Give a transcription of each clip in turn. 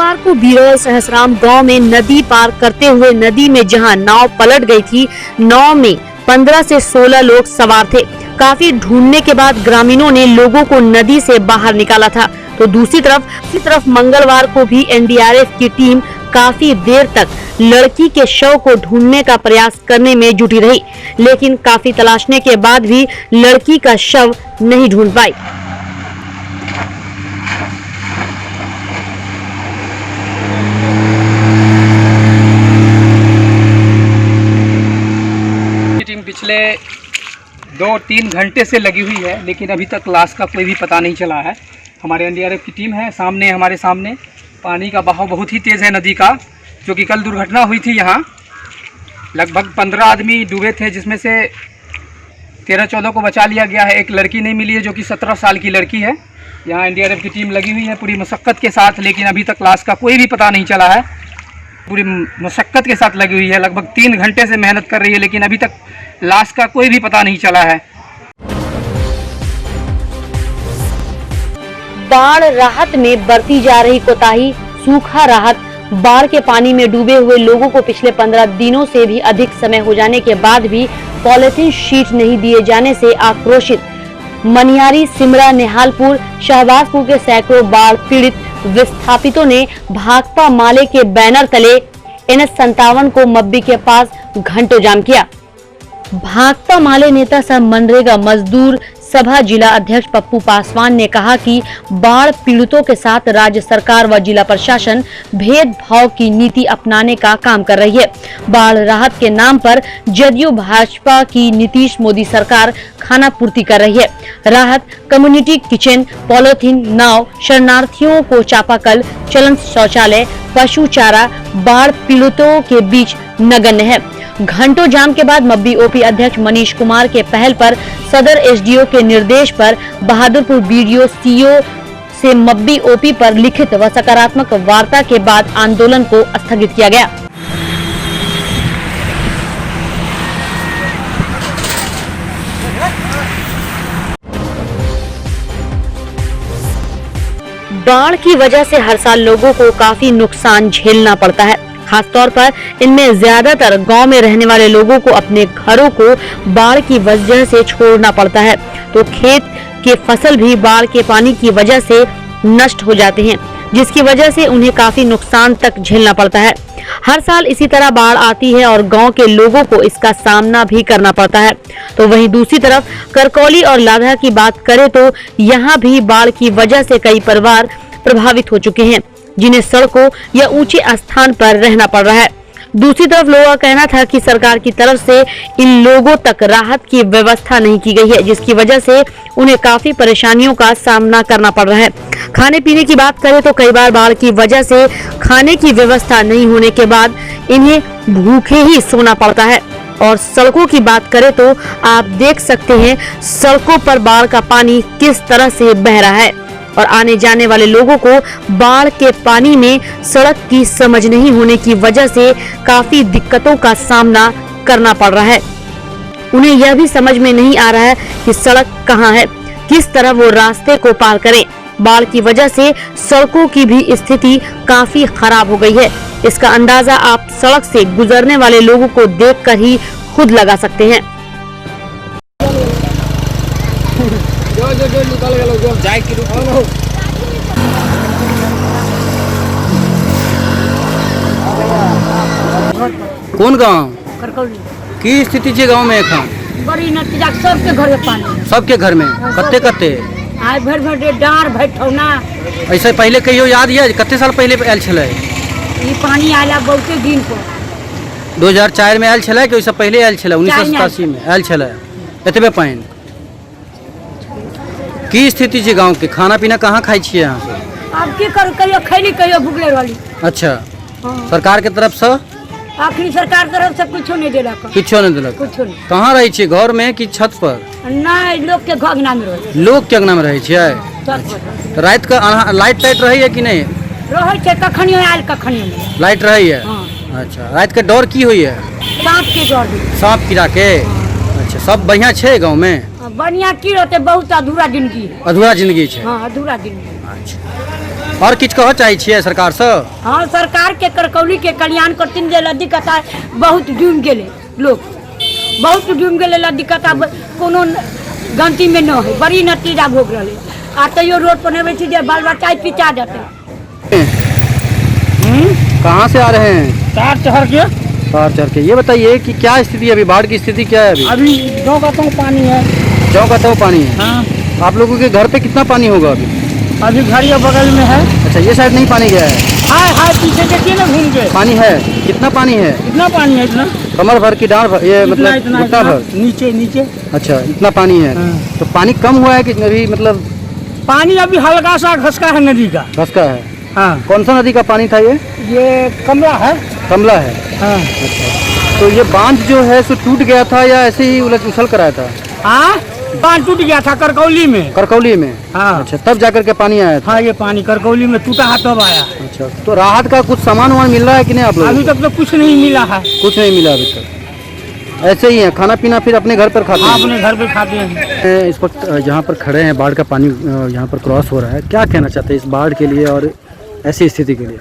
मंगलवार को बिरौल सहसराम गांव में नदी पार करते हुए नदी में जहां नाव पलट गई थी, नाव में 15 से 16 लोग सवार थे। काफी ढूंढने के बाद ग्रामीणों ने लोगों को नदी से बाहर निकाला था। तो दूसरी तरफ मंगलवार को भी एनडीआरएफ की टीम काफी देर तक लड़की के शव को ढूंढने का प्रयास करने में जुटी रही, लेकिन काफी तलाशने के बाद भी लड़की का शव नहीं ढूंढ पाई। टीम पिछले 2-3 घंटे से लगी हुई है, लेकिन अभी तक लाश का कोई भी पता नहीं चला है। हमारे एनडीआरएफ की टीम है हमारे सामने। पानी का बहाव बहुत ही तेज़ है नदी का, जो कि कल दुर्घटना हुई थी। यहाँ लगभग 15 आदमी डूबे थे, जिसमें से 13-14 को बचा लिया गया है। एक लड़की नहीं मिली है, जो कि 17 साल की लड़की है। यहाँ एनडीआरएफ की टीम लगी हुई है पूरी मशक्क़त के साथ, लेकिन अभी तक लाश का कोई भी पता नहीं चला है। पूरी मशक्क़त के साथ लगी हुई है, लगभग 3 घंटे से मेहनत कर रही है, लेकिन अभी तक लाश का कोई भी पता नहीं चला है। बाढ़ राहत में बरती जा रही कोताही, सूखा राहत। बाढ़ के पानी में डूबे हुए लोगों को पिछले 15 दिनों से भी अधिक समय हो जाने के बाद भी पॉलिथीन शीट नहीं दिए जाने से आक्रोशित मनियारी, सिमरा, निहालपुर, शहबाजपुर के सैकड़ों बाढ़ पीड़ित विस्थापितों ने भाकपा माले के बैनर तले NH57 को मब्बी के पास घंटों जाम किया। भाकपा माले नेता सह मनरेगा मजदूर सभा जिला अध्यक्ष पप्पू पासवान ने कहा कि बाढ़ पीड़ितों के साथ राज्य सरकार व जिला प्रशासन भेदभाव की नीति अपनाने का काम कर रही है। बाढ़ राहत के नाम पर जदयू भाजपा की नीतीश मोदी सरकार खाना पूर्ति कर रही है। राहत कम्युनिटी किचन, पॉलिथीन, नाव, शरणार्थियों को चापाकल, चलंत शौचालय, पशु चारा बाढ़ पीड़ितों के बीच नगण्य है। घंटों जाम के बाद मब्बी ओपी अध्यक्ष मनीष कुमार के पहल पर सदर एसडीओ के निर्देश पर बहादुरपुर बीडीओ सीओ से मब्बी ओपी पर लिखित व सकारात्मक वार्ता के बाद आंदोलन को स्थगित किया गया। बाढ़ की वजह से हर साल लोगों को काफी नुकसान झेलना पड़ता है। खासतौर पर इनमें ज्यादातर गांव में रहने वाले लोगों को अपने घरों को बाढ़ की वजह से छोड़ना पड़ता है, तो खेत के फसल भी बाढ़ के पानी की वजह से नष्ट हो जाते हैं, जिसकी वजह से उन्हें काफी नुकसान तक झेलना पड़ता है। हर साल इसी तरह बाढ़ आती है और गांव के लोगों को इसका सामना भी करना पड़ता है। तो वहीं दूसरी तरफ करकौली और लाधा की बात करें तो यहाँ भी बाढ़ की वजह से कई परिवार प्रभावित हो चुके हैं, जिन्हें सड़कों या ऊंचे स्थान पर रहना पड़ रहा है। दूसरी तरफ लोगों का कहना था कि सरकार की तरफ से इन लोगों तक राहत की व्यवस्था नहीं की गई है, जिसकी वजह से उन्हें काफी परेशानियों का सामना करना पड़ रहा है। खाने पीने की बात करें तो कई बार बाढ़ की वजह से खाने की व्यवस्था नहीं होने के बाद इन्हें भूखे ही सोना पड़ता है। और सड़कों की बात करें तो आप देख सकते हैं सड़कों पर बाढ़ का पानी किस तरह से बह रहा है और आने जाने वाले लोगों को बाढ़ के पानी में सड़क की समझ नहीं होने की वजह से काफी दिक्कतों का सामना करना पड़ रहा है। उन्हें यह भी समझ में नहीं आ रहा है कि सड़क कहाँ है, किस तरह वो रास्ते को पार करें। बाढ़ की वजह से सड़कों की भी स्थिति काफी खराब हो गई है। इसका अंदाजा आप सड़क से गुजरने वाले लोगों को देखकर ही खुद लगा सकते हैं। कौन गाँव की स्थिति है गाँव में? बड़ी नतिया सबके घर में पानी, सबके घर में कत्ते कत्ते आय भर भर डार भैठौना। ऐसे पहले कहियो याद है कत्ते साल पहले आयल छले? ये पानी आला बहुते दिन पर 2004 में आयल छले कि ओइसे पहले आयल छले? 1987 में आयल छले। एतबे पानी की स्थिति है गाँव के? खाना पीना कहाँ खाई छिए यहाँ? अब की करू, कहियो खैली कहियो भुगले वाली। अच्छा, हाँ। सरकार के तरफ से आखिरी सरकार तरफ से कुछ नहीं दिलक, कुछ नहीं दिलक। कुछ नहीं। कहाँ रही छे, घर में कि छत पर? नहीं, लोग के घर में रहे। लोग के अंगना में रही छे? रात का लाइट टाइट रही है कि नहीं? रहे छे, कखनियो आयल कखनियो नहीं लाइट रही है। हाँ। अच्छा, रात के डर की हुई है? सांप के डर। सांप कीड़ा के? अच्छा, सब बढ़िया छे गाँव में? बढ़िया की रहते, बहुत अधूरा जिंदगी। अधूरा जिंदगी छे? हाँ, अधूरा जिंदगी। अच्छा। और किछ कहो चाहे छियै सरकार से? हाँ, सरकार के करकौली के कल्याण करथिन जे दिक्कत बहुत डूब गेले लोग, बहुत डूब गेले दिक्कत कोनो गलती में न है, बड़ी नतीजा भोग रहे आ तैयो रोड पर नेबे छी जे बाल बच्चा पिचा जाते। कहाँ से आ रहे हैं? चार चढ़ के। चार चढ़ के। ये बताइए कि क्या स्थिति है अभी, बाढ़ की स्थिति क्या है अभी? अभी जौ का तो पानी है। जौ का तो पानी है। हाँ। आप लोगों के घर पे कितना पानी होगा अभी? अभी घर या बगल में है। अच्छा, ये साइड नहीं पानी गया है? हाय पीछे देखिए ना घूम के। पानी है? कितना पानी है? इतना पानी है, इतना कमर भर की डांड भर, ये मतलब घुटना भर? नीचे। अच्छा, इतना पानी है। हाँ। तो पानी कम हुआ है कि अभी मतलब? पानी अभी हल्का सा घसका है नदी का। घसका है। हाँ। कौन सा नदी का पानी था ये? ये कमला है। कमला है। हाँ। अच्छा, तो ये बांध जो है सो टूट गया था या ऐसे ही उछल कर आया था? हाँ, बांध टूट गया था करकौली में। करकौली में? हाँ। अच्छा, तब जाकर के पानी आया था? हाँ, ये पानी करकौली में टूटा है तब आया। अच्छा, तो राहत का कुछ सामान वामान मिल रहा है कि नहीं आप लोगों को? अभी तक तो कुछ नहीं मिला है। कुछ नहीं मिला अभी तक? ऐसे ही है, खाना पीना फिर अपने घर पर खाते हैं? अपने घर पे खाते हैं। इस वक्त जहाँ पर खड़े हैं, बाढ़ का पानी यहाँ पर क्रॉस हो रहा है, क्या कहना चाहते हैं इस बाढ़ के लिए और ऐसी स्थिति के लिए?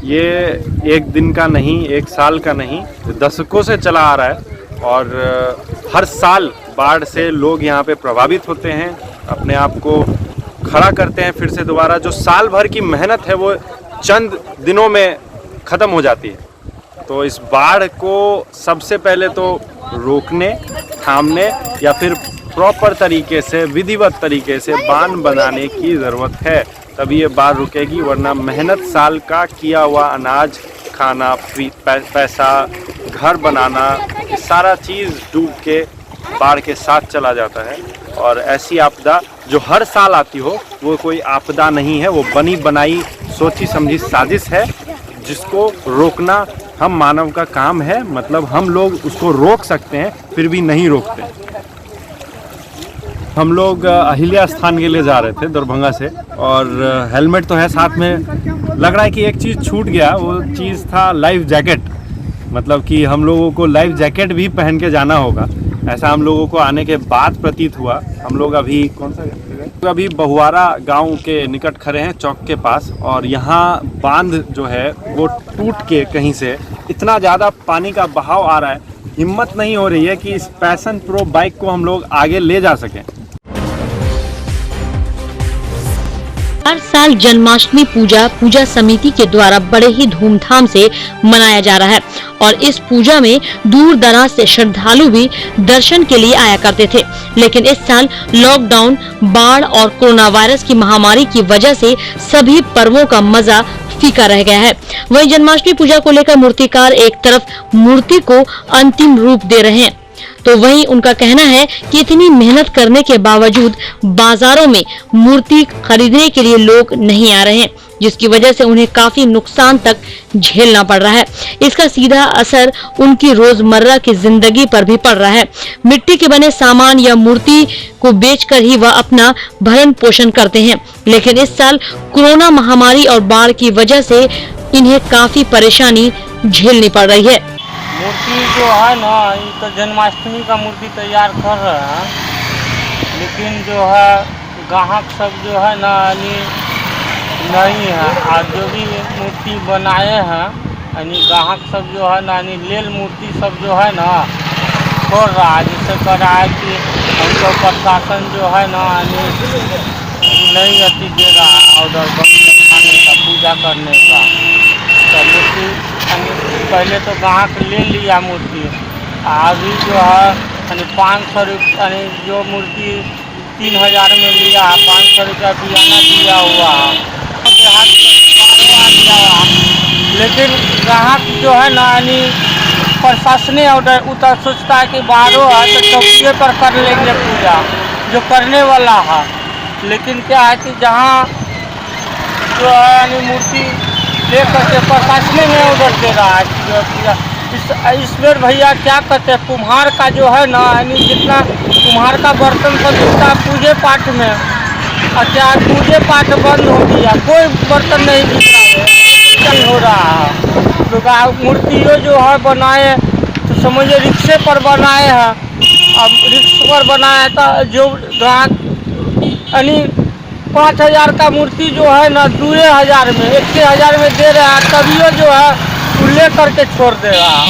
ये एक दिन का नहीं, एक साल का नहीं, दशकों से चला आ रहा है और हर साल बाढ़ से लोग यहाँ पे प्रभावित होते हैं, अपने आप को खड़ा करते हैं फिर से दोबारा। जो साल भर की मेहनत है वो चंद दिनों में ख़त्म हो जाती है। तो इस बाढ़ को सबसे पहले तो रोकने, थामने या फिर प्रॉपर तरीके से, विधिवत तरीके से बांध बनाने की ज़रूरत है, तभी ये बाढ़ रुकेगी। वरना मेहनत साल का किया हुआ अनाज, खाना, पैसा, घर बनाना, ये सारा चीज़ डूब के बाढ़ के साथ चला जाता है। और ऐसी आपदा जो हर साल आती हो वो कोई आपदा नहीं है, वो बनी बनाई सोची समझी साजिश है जिसको रोकना हम मानव का काम है। मतलब हम लोग उसको रोक सकते हैं फिर भी नहीं रोकते। हम लोग अहिल्या स्थान के लिए जा रहे थे दरभंगा से और हेलमेट तो है साथ में। लग रहा है कि एक चीज़ छूट गया, वो चीज़ था लाइफ जैकेट। मतलब कि हम लोगों को लाइफ जैकेट भी पहन के जाना होगा, ऐसा हम लोगों को आने के बाद प्रतीत हुआ। हम लोग अभी कौन सा जगह? अभी बहुआरा गांव के निकट खड़े हैं, चौक के पास, और यहाँ बांध जो है वो टूट के कहीं से इतना ज़्यादा पानी का बहाव आ रहा है, हिम्मत नहीं हो रही है कि इस पैशन प्रो बाइक को हम लोग आगे ले जा सकें। हर साल जन्माष्टमी पूजा समिति के द्वारा बड़े ही धूमधाम से मनाया जा रहा है और इस पूजा में दूर दराज से श्रद्धालु भी दर्शन के लिए आया करते थे। लेकिन इस साल लॉकडाउन, बाढ़ और कोरोना वायरस की महामारी की वजह से सभी पर्वों का मजा फीका रह गया है। वहीं जन्माष्टमी पूजा को लेकर मूर्तिकार एक तरफ मूर्ति को अंतिम रूप दे रहे हैं, तो वहीं उनका कहना है कि इतनी मेहनत करने के बावजूद बाजारों में मूर्ति खरीदने के लिए लोग नहीं आ रहे हैं, जिसकी वजह से उन्हें काफी नुकसान तक झेलना पड़ रहा है। इसका सीधा असर उनकी रोजमर्रा की जिंदगी पर भी पड़ रहा है। मिट्टी के बने सामान या मूर्ति को बेचकर ही वह अपना भरण पोषण करते हैं, लेकिन इस साल कोरोना महामारी और बाढ़ की वजह से इन्हें काफी परेशानी झेलनी पड़ रही है। मूर्ति जो है ना, ये तो जन्माष्टमी का मूर्ति तैयार कर रहे हैं, लेकिन जो है ग्राहक सब जो है ना नहीं है। और जो भी मूर्ति बनाए हैं ग्राहक सब जो है ना लेल मूर्ति सब जो है ना छोड़ रहा है। जिससे कर रहा है कि हमको प्रशासन जो है ना नहीं अति दे रहा है ऑर्डर बनाने का, पूजा करने का। तो मूर्ति पहले तो ग्राहक ले लिया मूर्ति, अभी जो है 500 रुपये जो मूर्ति 3000 में लिया, 500 रुपया बियाना दिया हुआ लेकिन ग्राहक जो है ना प्रशासनिक ऑर्डर उतर सोचता है कि बाहरों है तो चौकीए पर कर लेंगे पूजा जो करने वाला है। लेकिन क्या है कि जहाँ जो है मूर्ति लेकर के प्रशासनिक में ऑर्डर दे रहा है जो पूजा। इसमें भैया क्या कहते हैं, कुम्हार का जो है ना जितना कुम्हार का बर्तन सब जितना पूजे पाठ में, अच्छा पूजे पाठ बंद हो गया, कोई बर्तन नहीं बिक रहा है, हो रहा है। तो मूर्तियों जो है बनाए तो समझिए रिक्शे पर बनाए हैं। अब रिक्शे पर बनाया था जो ग्राहक 5,000 का मूर्ति जो है ना 2,000 में 1,000 में दे रहा है, तभी जो है वो ले करके छोड़ दे रहा है।